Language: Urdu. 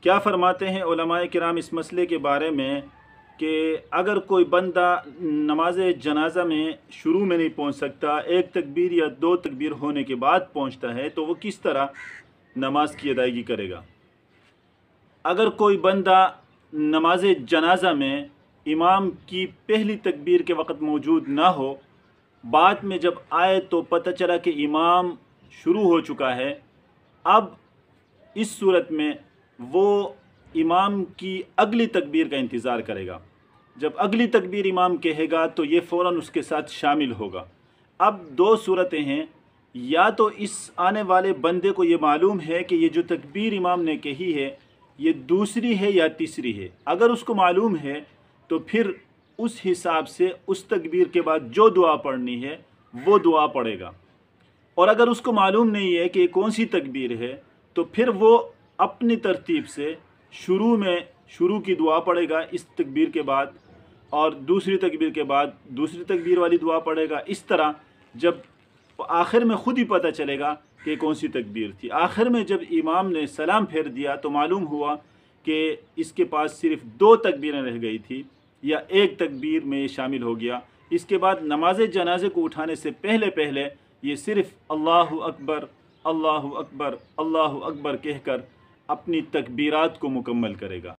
کیا فرماتے ہیں علماء کرام اس مسئلے کے بارے میں کہ اگر کوئی بندہ نماز جنازہ میں شروع میں نہیں پہنچ سکتا، ایک تکبیر یا دو تکبیر ہونے کے بعد پہنچتا ہے، تو وہ کس طرح نماز کی ادائیگی کرے گا؟ اگر کوئی بندہ نماز جنازہ میں امام کی پہلی تکبیر کے وقت موجود نہ ہو، بعد میں جب آئے تو پتہ چلا کہ امام شروع ہو چکا ہے، اب اس صورت میں وہ امام کی اگلی تکبیر کا انتظار کرے گا۔ جب اگلی تکبیر امام کہے گا تو یہ فوراً اس کے ساتھ شامل ہوگا۔ اب دو صورتیں ہیں، یا تو اس آنے والے بندے کو یہ معلوم ہے کہ یہ جو تکبیر امام نے کہی ہے یہ دوسری ہے یا تیسری ہے۔ اگر اس کو معلوم ہے تو پھر اس حساب سے اس تکبیر کے بعد جو دعا پڑھنی ہے وہ دعا پڑھے گا، اور اگر اس کو معلوم نہیں ہے کہ یہ کون سی تکبیر ہے تو پھر وہ اپنی ترتیب سے شروع کی دعا پڑھے گا اس تکبیر کے بعد، اور دوسری تکبیر کے بعد دوسری تکبیر والی دعا پڑھے گا۔ اس طرح جب آخر میں خود ہی پتہ چلے گا کہ کون سی تکبیر تھی۔ آخر میں جب امام نے سلام پھیر دیا تو معلوم ہوا کہ اس کے پاس صرف دو تکبیریں رہ گئی تھی یا ایک تکبیر میں یہ شامل ہو گیا۔ اس کے بعد نماز جنازے کو اٹھانے سے پہلے یہ صرف اللہ اکبر اللہ اکبر اللہ اکبر کہہ کر اپنی تکبیرات کو مکمل کرے گا۔